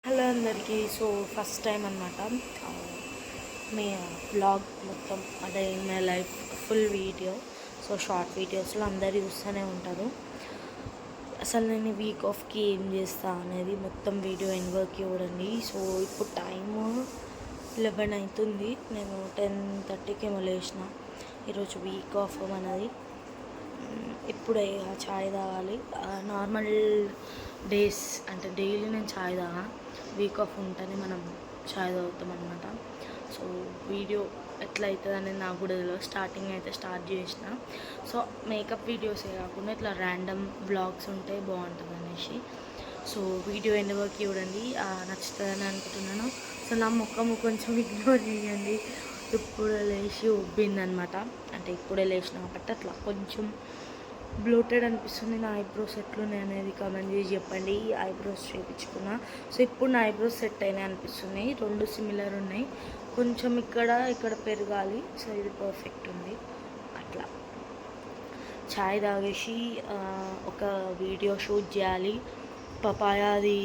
Hello అందరికీ. So first time అనమాట మీ blog మొత్తం అదే my life full video. So short వీడియోస్లో అందరు చూస్తూనే ఉంటారు. అసలు నేను వీక్ ఆఫ్కి ఏం చేస్తా అనేది మొత్తం వీడియో ఎండ్ వరకు చూడండి. సో ఇప్పుడు టైము 11 అవుతుంది. నేను 10:30కి ఏమో లేచిన. ఈరోజు వీక్ ఆఫ్ మనది. ఇప్పుడే ఛాయ్ తాగాలి. నార్మల్ డేస్ అంటే డైలీ నేను ఛాయ్ తాగా, వీక్ ఆఫ్ ఉంటేనే మనం ఛాయ్ తాగుతాం అనమాట. సో వీడియో ఎట్లా అవుతుంది అనేది నాకు కూడా తెలియదు. స్టార్టింగ్ అయితే స్టార్ట్ చేసిన. సో మేకప్ వీడియోసే కాకుండా ఇట్లా ర్యాండమ్ వ్లాగ్స్ ఉంటే బాగుంటుంది అనేసి. సో వీడియో ఎండ్ వరకు చూడండి, నచ్చుతుందని అనుకుంటున్నాను. సో నా ముఖము కొంచెం ఇగ్నోర్ చేయండి. ఇప్పుడు లేచి ఉబ్బిందనమాట. అంటే ఇప్పుడే లేచిన కాబట్టి అట్లా కొంచెం బ్లోటెడ్ అనిపిస్తుంది. నా ఐబ్రోస్ ఎట్లున్నాయి అనేది కామెంట్ చేసి చెప్పండి. ఐబ్రోస్ చేయించుకున్నా. సో ఇప్పుడు నా ఐబ్రోస్ సెట్ అయినాయి అనిపిస్తున్నాయి. రెండు సిమిలర్ ఉన్నాయి. కొంచెం ఇక్కడ పెరగాలి. సో ఇది పర్ఫెక్ట్ ఉంది. అట్లా ఛాయ్ తాగేసి ఒక వీడియో షూట్ చేయాలి. పపాయాది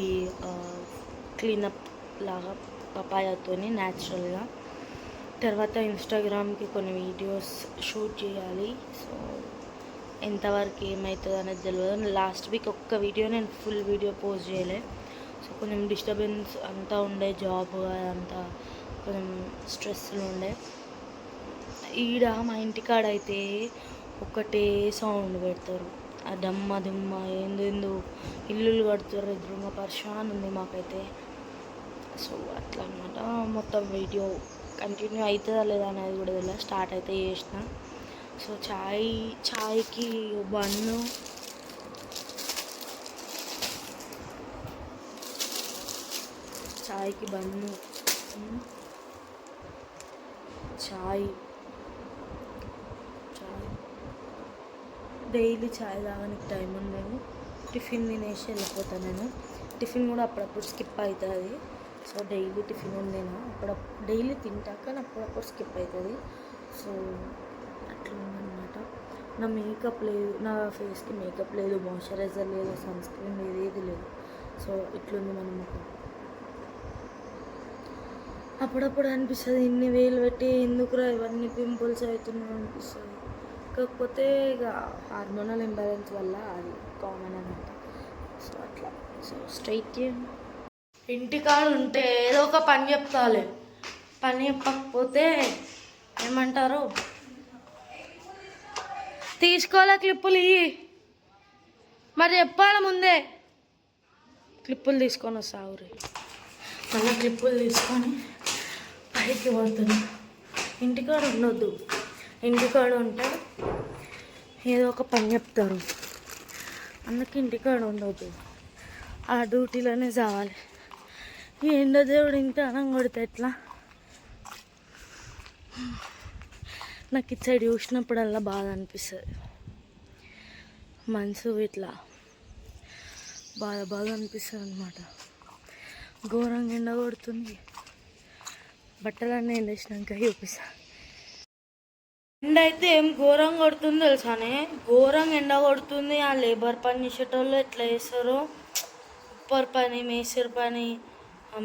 క్లీనప్ లాగా పపాయాతో న్యాచురల్గా. తర్వాత ఇన్స్టాగ్రామ్కి కొన్ని వీడియోస్ షూట్ చేయాలి. సో ఎంతవరకు ఏమవుతుంది అనేది తెలియదు. లాస్ట్ వీక్ ఒక్క వీడియో నేను ఫుల్ వీడియో పోస్ట్ చేయలే. సో కొంచెం డిస్టర్బెన్స్ అంతా ఉండే, జాబ్ అదంతా కొంచెం స్ట్రెస్లో ఉండే. ఈడ మా ఇంటికాడ అయితే ఒకటే సౌండ్ పెడతారు, ఆ దమ్మ దుమ్మ ఏందో ఇల్లులు కడుతారు ఎదురుగా. పరిశాన్ ఉంది మాకైతే. సో అట్లా అనమాట. మొత్తం వీడియో కంటిన్యూ అవుతుందా లేదా అనేది కూడా తెలియదు. స్టార్ట్ అయితే చేసిన. సో ఛాయ్కి బన్ను, ఛాయ్కి బన్ను, ఛాయ్ డైలీ ఛాయ్ తాగడానికి టైం ఉండదు. టిఫిన్ తినేసి వెళ్ళిపోతాను నేను. టిఫిన్ కూడా అప్పుడప్పుడు స్కిప్ అవుతుంది. సో డైలీ టిఫిన్ ఉందేనా డైలీ తింటా, కానీ అప్పుడప్పుడు స్కిప్ అవుతుంది. సో అట్లా ఉందన్నమాట. నా మేకప్ లేదు, నా ఫేస్కి మేకప్ లేదు, మాయిశ్చరైజర్ లేదు, సన్ స్క్రీన్ లేదు, ఏది లేదు. సో ఇట్లుంది మన ముఖం. అప్పుడప్పుడు అనిపిస్తుంది ఇన్ని వేలు పెట్టి ఎందుకురా ఇవన్నీ పింపుల్స్ అవుతున్నాయి అనిపిస్తుంది. కాకపోతే ఇక హార్మోనల్ ఇంబ్యాలెన్స్ వల్ల అది కామన్ అనమాట. సో అట్లా. సో స్ట్రైట్ ఇంటికాడ ఉంటే ఏదో ఒక పని చెప్తాలే. పని చెప్పకపోతే ఏమంటారు, తీసుకోలే క్లిప్పులు ఇవి మరి చెప్పాలి ముందే. క్లిప్పులు తీసుకొని వస్తావురి. మళ్ళీ క్లిప్పులు తీసుకొని పైకి పోతుంది. ఇంటికాడ ఉండొద్దు. ఇంటికాడ ఉంటే ఏదో ఒక పని చెప్తారు, అందుకే ఇంటికాడ ఉండొద్దు. ఆ డ్యూటీలోనే చావాలి. ఈ ఎండ దేవుడు ఇంత అనం కొడితే ఎట్లా? నాకు ఇటు సైడ్ చూసినప్పుడల్లా బాధ అనిపిస్తుంది. మనసు ఇట్లా బాధ అనిపిస్తుంది అనమాట. ఘోరంగా ఎండ కొడుతుంది. బట్టలన్నీ ఎండేసినాక చూపిస్తా. ఎండ అయితే ఏం ఘోరంగా కొడుతుంది తెలుసానే. ఘోరంగా ఎండ కొడుతుంది. ఆ లేబర్ పని చేసేటోళ్ళు ఎట్లా చేస్తారో, ఉప్పర్ పని, మేసర్ పని,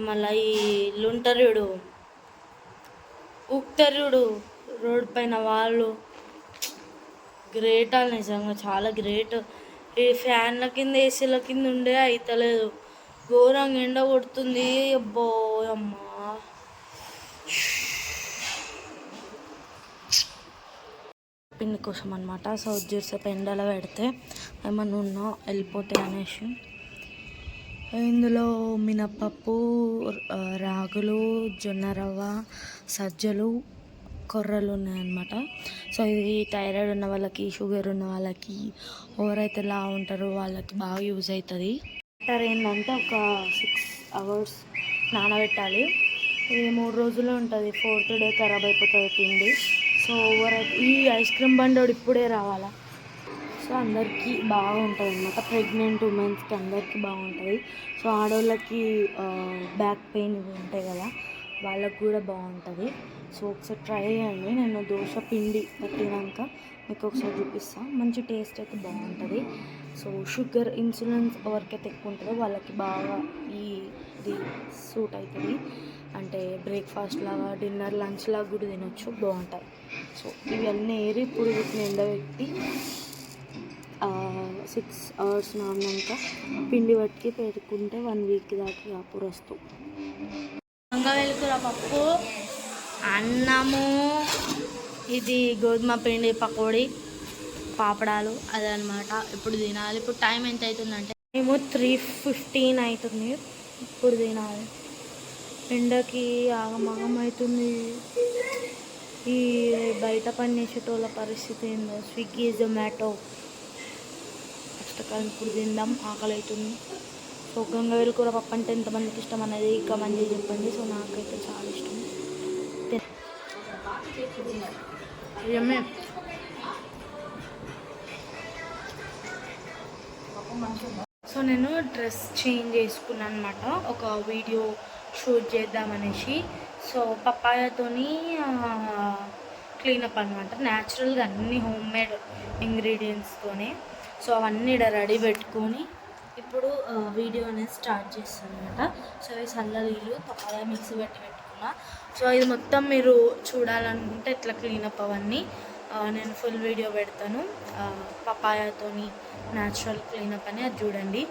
మళ్ళీ ఈ లుంటరుడు, ఉక్తరుడు, రోడ్ పైన వాళ్ళు గ్రేట్. వాళ్ళు నిజంగా చాలా గ్రేట్. ఈ ఫ్యాన్ల కింద, ఏసీల కింద ఉండే అవుతలేదు. ఘోరంగా ఎండ కొడుతుంది. అబ్బో అమ్మా. పిండి కోసం అనమాట. సో జీడిసేపు ఎండలో పెడితే ఏమన్నా ఉన్నా వెళ్ళిపోతాయి అనేసి ఇందులో మినప్పప్పు, రాగులు, జొన్న రవ్వ, సజ్జలు, కొర్రలు ఉన్నాయన్నమాట. సో ఇది థైరాయిడ్ ఉన్న వాళ్ళకి, షుగర్ ఉన్న వాళ్ళకి, ఎవరైతే లా ఉంటారో వాళ్ళకి బాగా యూజ్ అవుతుంది. వాటర్ ఏంటంటే ఒక 6 hours నానబెట్టాలి. ఇది 3 రోజులు ఉంటుంది. 4th day ఖరాబ్ అయిపోతుంది పిండి. సో ఎవరైతే ఈ ఐస్ క్రీమ్ బండోడు ఇప్పుడే రావాలా. సో అందరికీ బాగుంటుంది అన్నమాట. ప్రెగ్నెంట్ ఉమెన్స్కి అందరికీ బాగుంటుంది. సో ఆడవాళ్ళకి బ్యాక్ పెయిన్ ఇవి ఉంటాయి కదా, వాళ్ళకు కూడా బాగుంటుంది. సో ఒకసారి ట్రై చేయండి. నేను దోశ పిండి పట్టినాక మీకు ఒకసారి చూపిస్తాను. మంచి టేస్ట్ అయితే బాగుంటుంది. సో షుగర్, ఇన్సులిన్స్ ఎవరికైతే ఎక్కువ ఉంటుందో వాళ్ళకి బాగా ఈ ఇది సూట్ అవుతుంది. అంటే బ్రేక్ఫాస్ట్ లాగా, డిన్నర్, లంచ్ లాగా కూడా తినొచ్చు, బాగుంటాయి. సో ఇవన్నీ ఏరి ఇప్పుడు వీటిని ఎండబెట్టి 6 hours నానాక పిండి పట్టుకి పెట్టుకుంటే 1 week దాకా అప్పుడు వస్తాం. వంగవేలుకూర పప్పు, అన్నము, ఇది గోధుమ పిండి పకోడీ, పాపడాలు అదనమాట. ఇప్పుడు తినాలి. ఇప్పుడు టైం ఎంత అవుతుందంటే మేము 3:15 అవుతుంది. ఇప్పుడు తినాలి. ఎండకి ఆగమాగం అవుతుంది. ఈ బయట పని చేసేటోళ్ళ పరిస్థితి ఏందో, స్విగ్గీ, జొమాటో కష్టకాలం. ఇప్పుడు తిందాం, ఆకలి అవుతుంది. సో గంగవేలుకూర పప్పు అంటే ఎంతమందికి ఇష్టం అనేది కమెంట్ చేసి చెప్పండి. సో నాకైతే చాలా ఇష్టం. సో నేను డ్రెస్ చేంజ్ చేసుకున్నాను అనమాట, ఒక వీడియో షూట్ చేద్దామనేసి. సో పప్పాయతోని క్లీనప్ అనమాట, న్యాచురల్గా అన్ని హోమ్ మేడ్ ఇంగ్రీడియంట్స్తోనే. సో అవన్నీ ఇక్కడ రెడీ పెట్టుకొని ఇప్పుడు వీడియో అనేది స్టార్ట్ చేస్తాను అనమాట. సో ఈ చల్ల నీళ్ళు పప్పాయ మిక్సీ పెట్టుకున్నా. సో ఇది మొత్తం మీరు చూడాలనుకుంటే ఇట్లా క్లీనప్ అవన్నీ నేను ఫుల్ వీడియో పెడతాను. పపాయాతోని న్యాచురల్ క్లీనప్ అని అది చూడండి.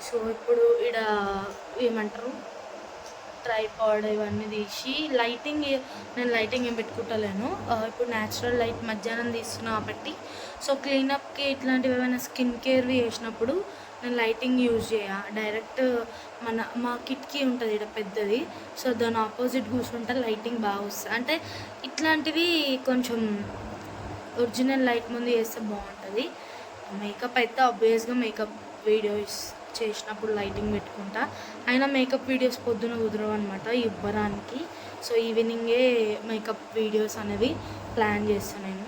సో ఇప్పుడు ఇక్కడ ఏమంటారు, ట్రైపాడ్ ఇవన్నీ తీసి లైటింగ్, నేను లైటింగ్ ఏం పెట్టుకుంటలేను. ఇప్పుడు న్యాచురల్ లైట్ మధ్యాహ్నం తీస్తున్నా కాబట్టి. సో క్లీనప్కి ఇట్లాంటివి ఏమైనా స్కిన్ కేర్వి చేసినప్పుడు నేను లైటింగ్ యూజ్ డైరెక్ట్ మా కిటికీ ఉంటుంది ఇక్కడ పెద్దది. సో దాని ఆపోజిట్ కూర్చుంటే లైటింగ్ బాగా వస్తుంది. అంటే ఇట్లాంటివి కొంచెం ఒరిజినల్ లైట్ ముందు చేస్తే బాగుంటుంది. మేకప్ అయితే ఆబ్వియస్గా మేకప్ వీడియోస్ చేసినప్పుడు లైటింగ్ పెట్టుకుంటా. అయినా మేకప్ వీడియోస్ పొద్దున కుదరవు అనమాట ఈ ఉబ్బరానికి. సో ఈవినింగే మేకప్ వీడియోస్ అనేవి ప్లాన్ చేస్తాను నేను.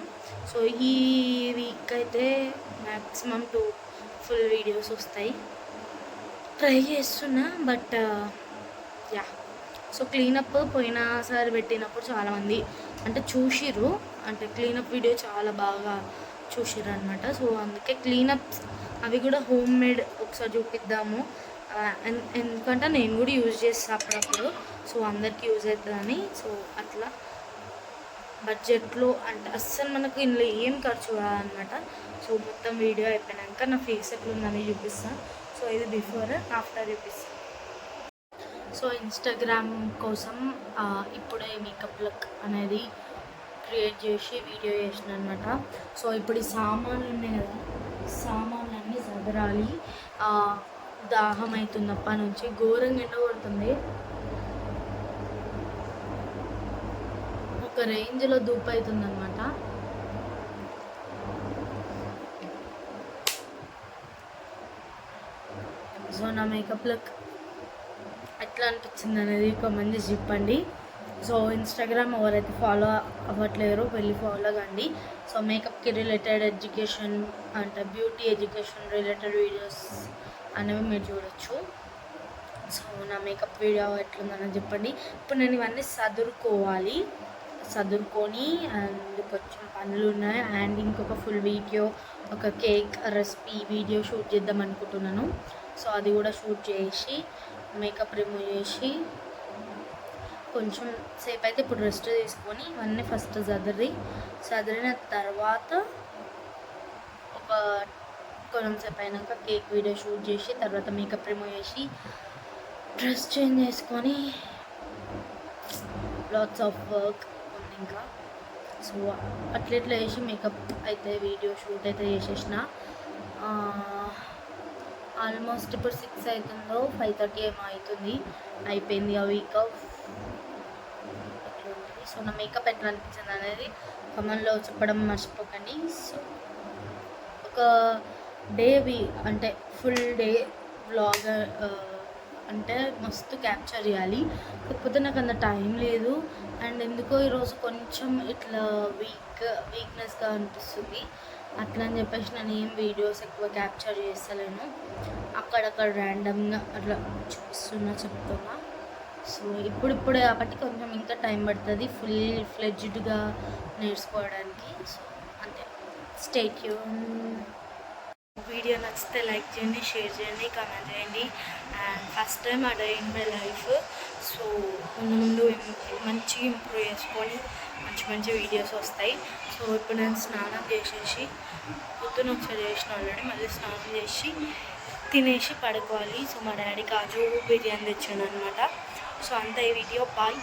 సో ఈ వీక్ అయితే మ్యాక్సిమం 2 ఫుల్ వీడియోస్ వస్తాయి, ట్రై చేస్తున్నా. But yeah. సో క్లీనప్ పోయినసారి పెట్టినప్పుడు చాలామంది అంటే చూసిర్రు, అంటే క్లీనప్ వీడియో చాలా బాగా చూసిర్రు అనమాట. సో అందుకే క్లీనప్స్ అవి కూడా హోమ్ మేడ్ ఒకసారి చూపిద్దాము. ఎందుకంటే నేను కూడా యూజ్ చేస్తాను అప్పుడప్పుడు. సో అందరికీ యూజ్ అవుతుందని. సో అట్లా బడ్జెట్లో అంటే అస్సలు మనకు ఇందులో ఏం ఖర్చు కాదనమాట. సో మొత్తం వీడియో అయిపోయాక నా ఫేస్ ఎట్లుందని చూపిస్తాను. సో ఇది బిఫోర్ ఆఫ్టర్ చూపిస్తాను. సో ఇన్స్టాగ్రామ్ కోసం ఇప్పుడే మేకప్ లుక్ అనేది క్రియేట్ చేసి వీడియో చేసిన అనమాట. సో ఇప్పుడు ఈ సామాన్లు ఉన్నాయి కదా, సామాన్లన్నీ సదరాలి. దాహం అవుతుంది అప్పటి నుంచి, ఘోరంగా ఎండ కొడుతుంది. ఒక రేంజ్లో ధూప్ అవుతుంది అనమాట. సో నా మేకప్ లుక్ ఎట్లా అనిపించింది అనేది కామెంట్ చేసి చెప్పండి. సో ఇన్స్టాగ్రామ్ ఎవరైతే ఫాలో అవ్వట్లేరో వెళ్ళి ఫాలో కండి. సో మేకప్కి రిలేటెడ్ ఎడ్యుకేషన్ అంటే బ్యూటీ ఎడ్యుకేషన్ రిలేటెడ్ వీడియోస్ అనేవి మీరు చూడొచ్చు. సో నా మేకప్ వీడియో ఎట్లుందని చెప్పండి. ఇప్పుడు నేను ఇవన్నీ సదురుకొని అండ్ కొంచెం పనులు ఉన్నాయి. అండ్ ఇంకొక ఫుల్ వీడియో, ఒక కేక్ రెసిపీ వీడియో షూట్ చేద్దాం అనుకుంటున్నాను. సో అది కూడా షూట్ చేసి మేకప్ రిమూవ్ చేసి కొంచెం సేపు అయితే ఇప్పుడు రెస్ట్ తీసుకొని ఇవన్నీ ఫస్ట్ సదిరిన తర్వాత ఒక కొంచెం సేపు అయినాక కేక్ వీడియో షూట్ చేసి తర్వాత మేకప్ రిమూవ్ చేసి డ్రెస్ చేంజ్ చేసుకొని లాట్స్ ఆఫ్ వర్క్ ఉంది ఇంకా. సో అట్లా వేసి మేకప్ అయితే వీడియో షూట్ అయితే చేసేసిన. ఆల్మోస్ట్ ఇప్పుడు 6 అవుతుందో 5:30 ఏమో అవుతుంది, అయిపోయింది ఆ వీక్ ఆఫ్. సో నా మేకప్ ఎట్లా అనిపించింది అనేది కామెంట్లో చెప్పడం మర్చిపోకండి. సో ఒక డే అంటే ఫుల్ డే వ్లాగ్ అంటే మస్తు క్యాప్చర్ చేయాలి, కాకపోతే నాకు అంత టైం లేదు. అండ్ ఎందుకో ఈరోజు కొంచెం ఇట్లా వీక్నెస్గా అనిపిస్తుంది. అట్లా అని చెప్పేసి నేను ఏం వీడియోస్ ఎక్కువ క్యాప్చర్ చేస్తలేను, అక్కడక్కడ ర్యాండమ్గా అట్లా చెప్తున్నా. సో ఇప్పుడిప్పుడే కాబట్టి కొంచెం ఇంకా టైం పడుతుంది ఫుల్ ఫ్లెడ్జ్డ్గా నేర్చుకోవడానికి. సో అంతే, స్టే ట్యూన్. వీడియో నచ్చితే లైక్ చేయండి, షేర్ చేయండి, కామెంట్ చేయండి. అండ్ ఫస్ట్ టైం ఆ day in my life. So ముందు మంచిగా ఇంప్రూవ్ చేసుకొని మంచి వీడియోస్ వస్తాయి. సో ఇప్పుడు నేను స్నానం చేసేసి, పొద్దున ఒకసారి చేసిన ఆల్రెడీ, మళ్ళీ స్నానం చేసి తినేసి పడుకోవాలి. సో మా డాడీ కాజు బిర్యానీ తెచ్చాడు అనమాట. సో అంత ఈ వీడియో బాయ్.